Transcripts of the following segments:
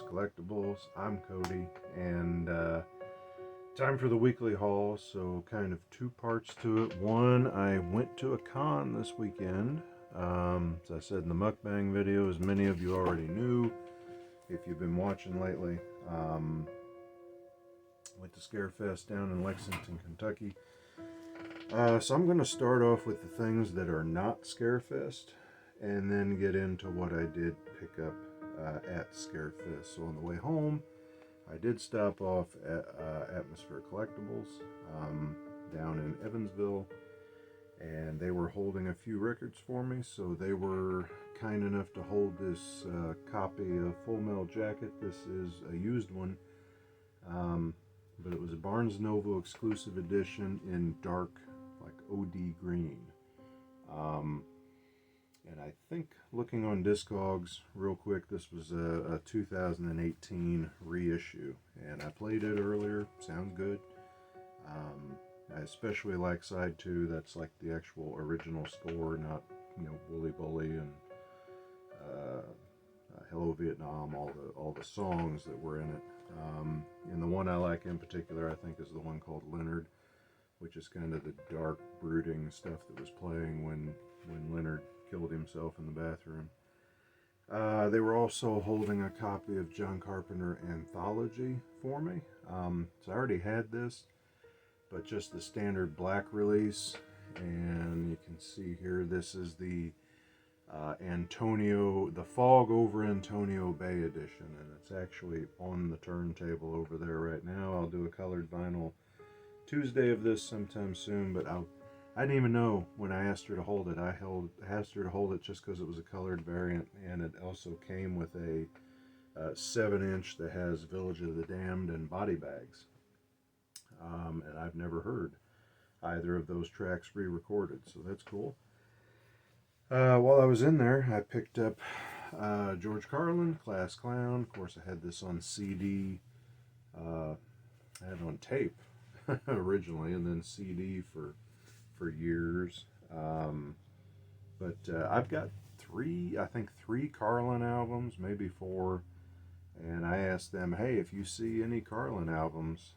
Collectibles. I'm Cody, and time for the weekly haul. So, kind of two parts to it. One, I went to a con this weekend. As I said in the mukbang video, as many of you already knew, if you've been watching lately, went to ScareFest down in Lexington, Kentucky. So I'm going to start off with the things that are not ScareFest, and then get into what I did pick up at ScareFest. So on the way home, I did stop off at Atmosphere Collectibles down in Evansville, and they were holding a few records for me. So they were kind enough to hold this copy of Full Metal Jacket. This is a used one, but it was a Barnes & Noble exclusive edition in dark, like OD green. And I think, looking on Discogs real quick, this was a 2018 reissue, and I played it earlier. Sounds good. I especially like side 2. That's like the actual original score, not, you know, Wooly Bully and Hello Vietnam, all the songs that were in it. And the one I like in particular, I think, is the one called Leonard, which is kind of the dark, brooding stuff that was playing when Leonard killed himself in the bathroom. They were also holding a copy of John Carpenter Anthology for me. So I already had this, but just the standard black release. And you can see here, this is the the Fog over Antonio Bay edition, and it's actually on the turntable over there right now. I'll do a colored vinyl Tuesday of this sometime soon, but I didn't even know when I asked her to hold it. I asked her to hold it just because it was a colored variant, and it also came with a 7-inch that has Village of the Damned and Body Bags. And I've never heard either of those tracks re-recorded, so that's cool. While I was in there, I picked up George Carlin, Class Clown. Of course, I had this on CD. I had it on tape originally, and then CD for years. But I've got three Carlin albums, maybe 4. And I asked them, hey, if you see any Carlin albums,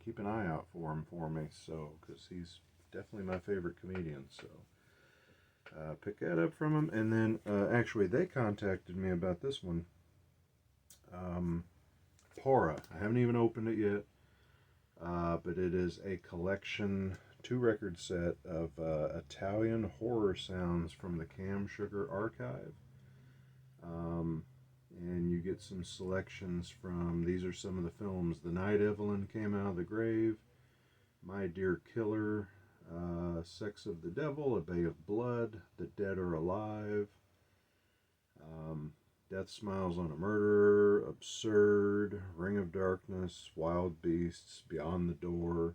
keep an eye out for him for me. So, because he's definitely my favorite comedian. So, pick that up from him. And then, actually, they contacted me about this one. Para. I haven't even opened it yet. But it is a collection 2-record set of Italian horror sounds from the Cam Sugar archive. And you get some selections from, these are some of the films: The Night Evelyn Came Out of the Grave, My Dear Killer, Sex of the Devil, A Bay of Blood, The Dead Are Alive, Death Smiles on a Murderer, Absurd, Ring of Darkness, Wild Beasts, Beyond the Door.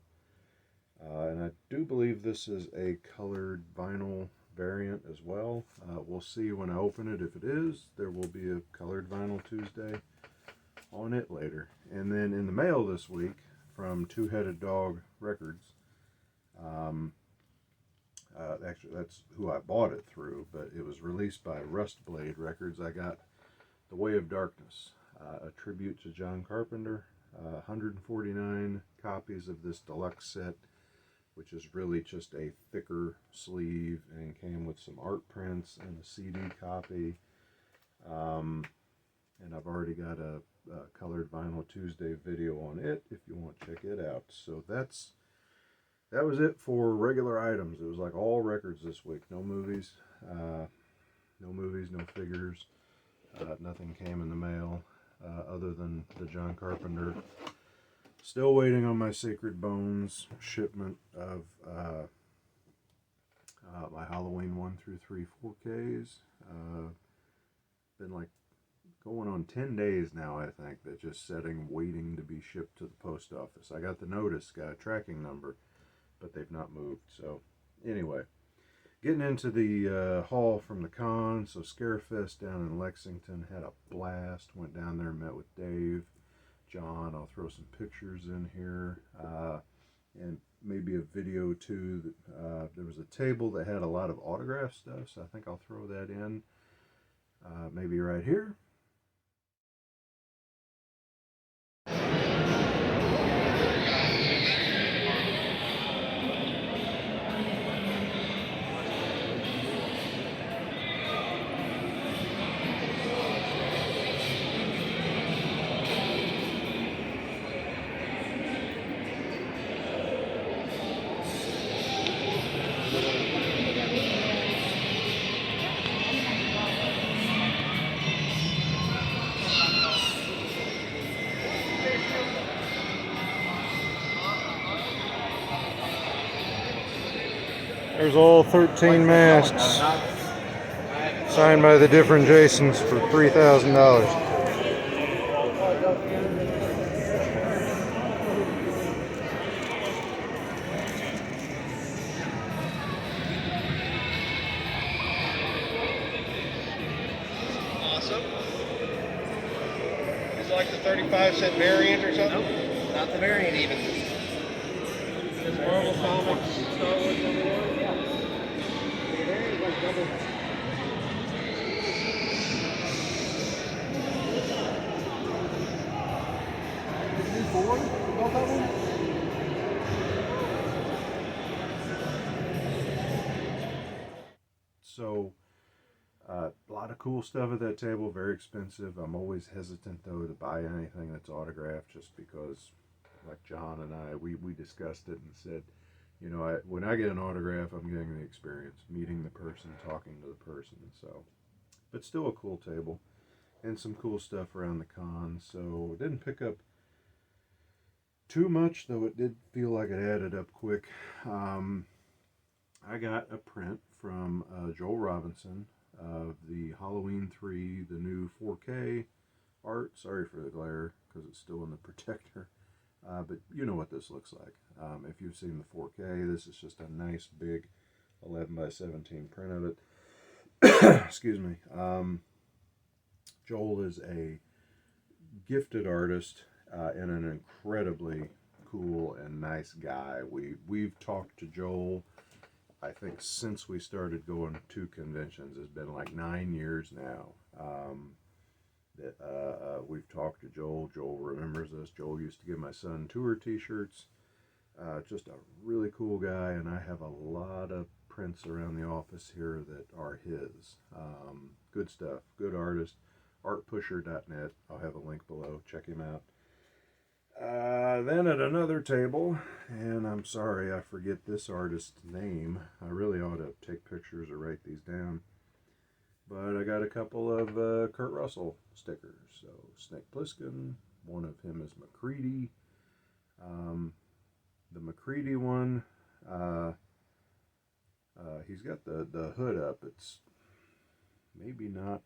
And I do believe this is a colored vinyl variant as well. We'll see when I open it. If it is, there will be a colored vinyl Tuesday on it later. And then in the mail this week from Two Headed Dog Records, actually that's who I bought it through, but it was released by Rustblade Records. I got The Way of Darkness, a tribute to John Carpenter. 149 copies of this deluxe set, which is really just a thicker sleeve, and came with some art prints and a CD copy. And I've already got a colored vinyl Tuesday video on it if you want to check it out. So that was it for regular items. It was like all records this week. No movies, no figures. Nothing came in the mail other than the John Carpenter. Still waiting on my Sacred Bones shipment of my Halloween 1 through 3 4Ks. Been like going on 10 days now, I think, that just sitting, waiting to be shipped to the post office. I got the notice, got a tracking number, but they've not moved. So anyway, getting into the haul from the con. So ScareFest down in Lexington, had a blast. Went down there and met with Dave, John. I'll throw some pictures in here, and maybe a video too. There was a table that had a lot of autograph stuff, so I think I'll throw that in, maybe right here. There's all 13 masks signed by the different Jasons for $3,000. Awesome. Is it like the 35-cent variant or something? Nope, not the variant even. Is Marvel Comics Star Wars #1? Yeah. The variant is like double. Both of them? So, a lot of cool stuff at that table, very expensive. I'm always hesitant, though, to buy anything that's autographed just because, like John and I, we discussed it and said, you know, when I get an autograph, I'm getting the experience, meeting the person, talking to the person. So, but still a cool table and some cool stuff around the con. So, it didn't pick up too much, though it did feel like it added up quick. I got a print from Joel Robinson of the Halloween 3, the new 4K art. Sorry for the glare because it's still in the protector. But you know what this looks like. If you've seen the 4K, this is just a nice big 11 by 17 print of it. Excuse me. Joel is a gifted artist and an incredibly cool and nice guy. We've talked to Joel, I think, since we started going to conventions. It's been like 9 years now that we've talked to Joel. Joel remembers us. Joel used to give my son tour t-shirts. Just a really cool guy, and I have a lot of prints around the office here that are his. Good stuff, good artist. Artpusher.net. I'll have a link below. Check him out. Then at another table, and I'm sorry I forget this artist's name. I really ought to take pictures or write these down. But I got a couple of Kurt Russell stickers. So Snake Plissken, one of him is McCready. The McCready one, he's got the hood up. It's maybe not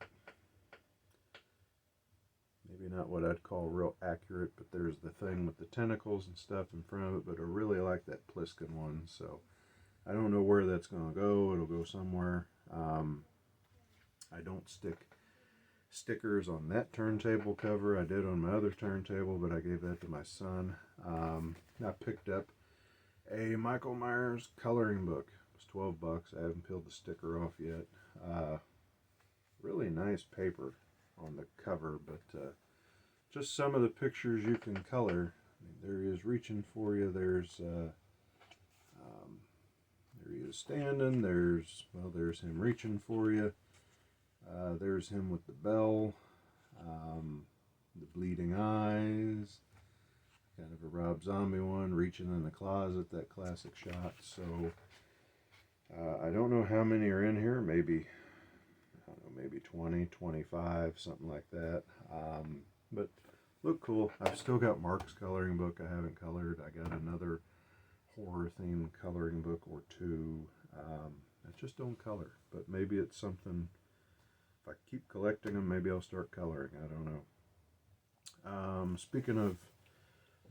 what I'd call real accurate, but there's the thing with the tentacles and stuff in front of it. But I really like that Plissken one, so I don't know where that's going to go. It'll go somewhere. I don't stick stickers on that turntable cover. I did on my other turntable, but I gave that to my son. I picked up a Michael Myers coloring book. It was $12. I haven't peeled the sticker off yet. Really nice paper on the cover, but just some of the pictures you can color. I mean, there he is reaching for you. There's there he is standing. There's him reaching for you. There's him with the bell, the bleeding eyes, kind of a Rob Zombie one, reaching in the closet, that classic shot. So I don't know how many are in here. Maybe 20, 25, something like that. But look cool. I've still got Mark's coloring book I haven't colored. I got another horror themed coloring book or two. I just don't color, but maybe it's something. If I keep collecting them, maybe I'll start coloring. I don't know. Speaking of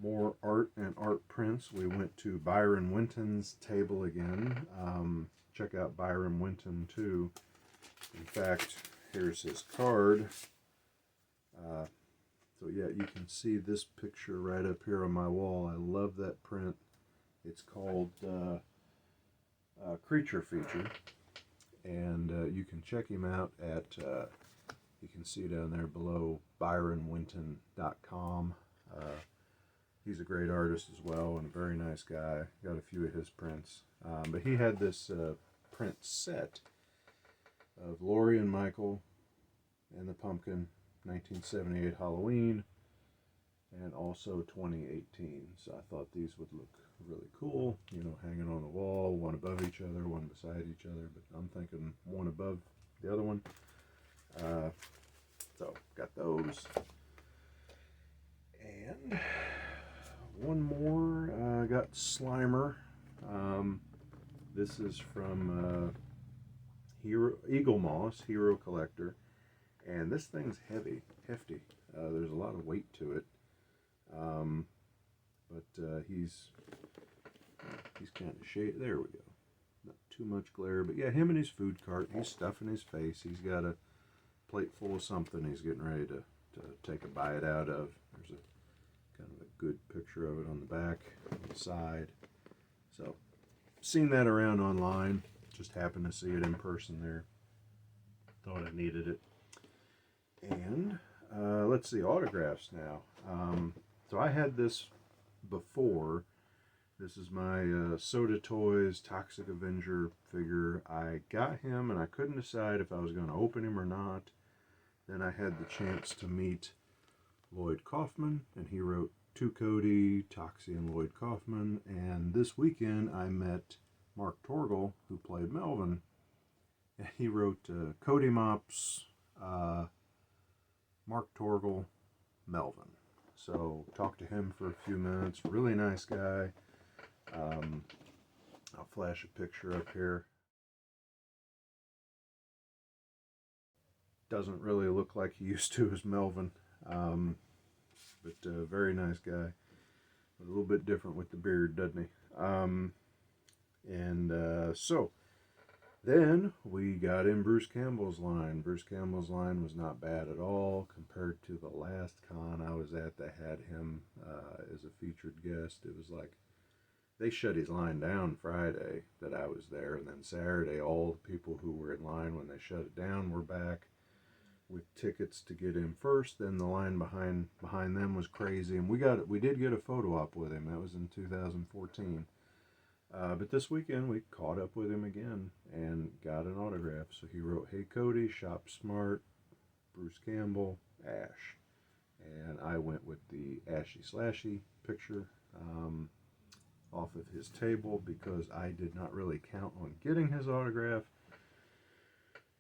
more art and art prints, we went to Byron Winton's table again. Check out Byron Winton too. In fact, here's his card. So yeah, you can see this picture right up here on my wall. I love that print. It's called Creature Feature. And you can check him out at, you can see down there below, byronwinton.com. He's a great artist as well and a very nice guy. Got a few of his prints. But he had this print set of Laurie and Michael and the Pumpkin, 1978 Halloween, and also 2018. So I thought these would look really cool, you know, hanging on the wall, one above each other, one beside each other, but I'm thinking one above the other one. So got those. And one more, I got Slimer. This is from Eagle Moss, Hero Collector. And this thing's hefty. There's a lot of weight to it. But he's kind of shaded. There we go. Not too much glare, but yeah, him and his food cart. He's stuffing his face. He's got a plate full of something he's getting ready to take a bite out of. There's a kind of a good picture of it on the back, on the side. So, seen that around online. Just happened to see it in person there. Thought I needed it. And let's see, autographs now. So I had this before. This is my Soda Toys Toxic Avenger figure. I got him and I couldn't decide if I was going to open him or not. Then I had the chance to meet Lloyd Kaufman, and he wrote To Cody, Toxie, and Lloyd Kaufman. And this weekend I met Mark Torgel, who played Melvin. And he wrote Cody Mops, Mark Torgel, Melvin. So talked to him for a few minutes. Really nice guy. I'll flash a picture up here. Doesn't really look like he used to as Melvin, but very nice guy. A little bit different with the beard, doesn't he? So then we got in Bruce Campbell's line. Bruce Campbell's line was not bad at all compared to the last con I was at that had him as a featured guest. It was like they shut his line down Friday that I was there, and then Saturday all the people who were in line when they shut it down were back with tickets to get in first. Then the line behind them was crazy, and we did get a photo op with him. That was in 2014. But this weekend we caught up with him again and got an autograph. So he wrote, "Hey Cody, shop smart, Bruce Campbell, Ash." And I went with the Ashy Slashy picture off of his table because I did not really count on getting his autograph.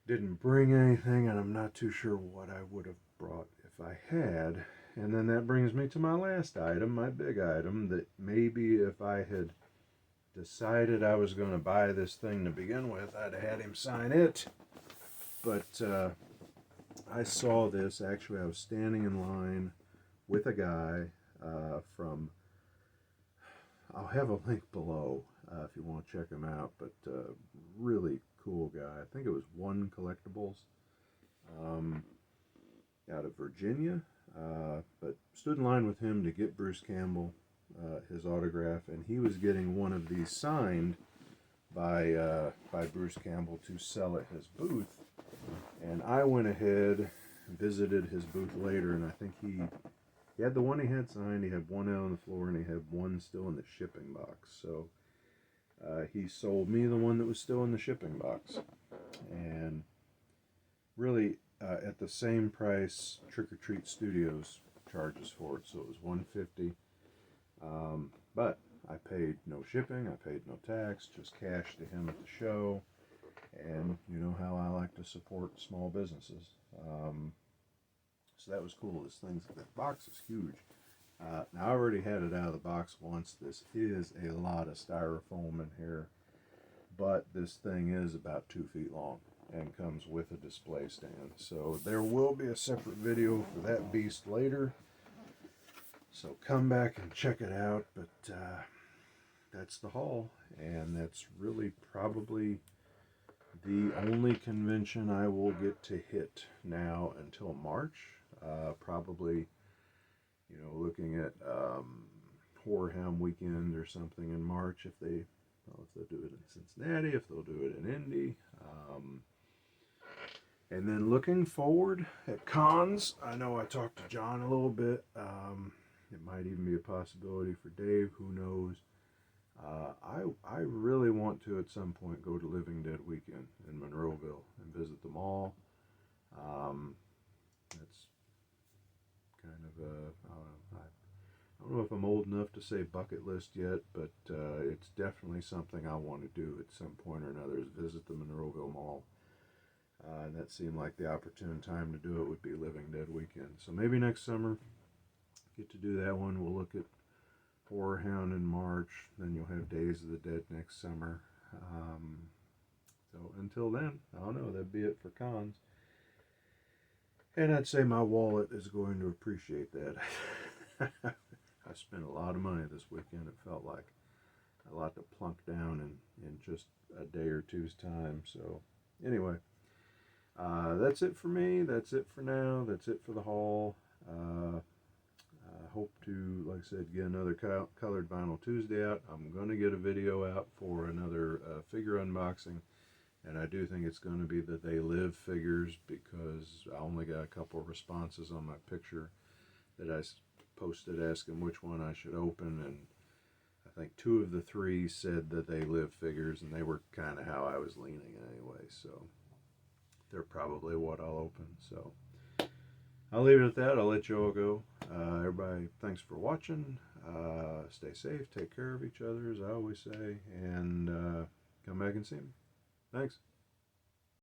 Didn't bring anything, and I'm not too sure what I would have brought if I had. And then that brings me to my last item, my big item, that maybe if I had decided I was going to buy this thing to begin with, I'd have had him sign it. But I saw this. Actually, I was standing in line with a guy from, I'll have a link below if you want to check him out, but really cool guy. I think it was One Collectibles out of Virginia, but stood in line with him to get Bruce Campbell his autograph, and he was getting one of these signed by Bruce Campbell to sell at his booth. And I went ahead and visited his booth later, and I think he had the one he had signed. He had one out on the floor, and he had one still in the shipping box. So he sold me the one that was still in the shipping box, and really at the same price Trick or Treat Studios charges for it. So it was $150. But I paid no shipping, I paid no tax, just cash to him at the show, and you know how I like to support small businesses. So that was cool. That box is huge. Now I already had it out of the box once. This is a lot of styrofoam in here, but this thing is about 2 feet long and comes with a display stand. So there will be a separate video for that beast later. So come back and check it out, but that's the haul, and that's really probably the only convention I will get to hit now until March. Probably, you know, looking at Horror Hound Weekend or something in March if they'll do it in Cincinnati, if they'll do it in Indy. And then looking forward at cons, I know I talked to John a little bit. It might even be a possibility for Dave, who knows. I really want to at some point go to Living Dead Weekend in Monroeville and visit them all. That's kind of I don't know if I'm old enough to say bucket list yet, but it's definitely something I want to do at some point or another, is visit the Monroeville Mall. And that seemed like the opportune time to do it would be Living Dead Weekend. So maybe next summer, get to do that one. We'll look at Horror Hound in March, then you'll have Days of the Dead next summer. So until then, I don't know, that'd be it for cons. And I'd say my wallet is going to appreciate that. I spent a lot of money this weekend. It felt like a lot to plunk down in just a day or two's time. So anyway, that's it for me. That's it for now. That's it for the haul. I hope to, like I said, get another colored vinyl Tuesday out. I'm going to get a video out for another figure unboxing. And I do think it's going to be the They Live figures, because I only got a couple of responses on my picture that I posted asking which one I should open. And I think 2 of the 3 said that They Live figures, and they were kind of how I was leaning anyway. So they're probably what I'll open. So I'll leave it at that. I'll let you all go. Everybody, thanks for watching. Stay safe. Take care of each other, as I always say. And come back and see me. Thanks.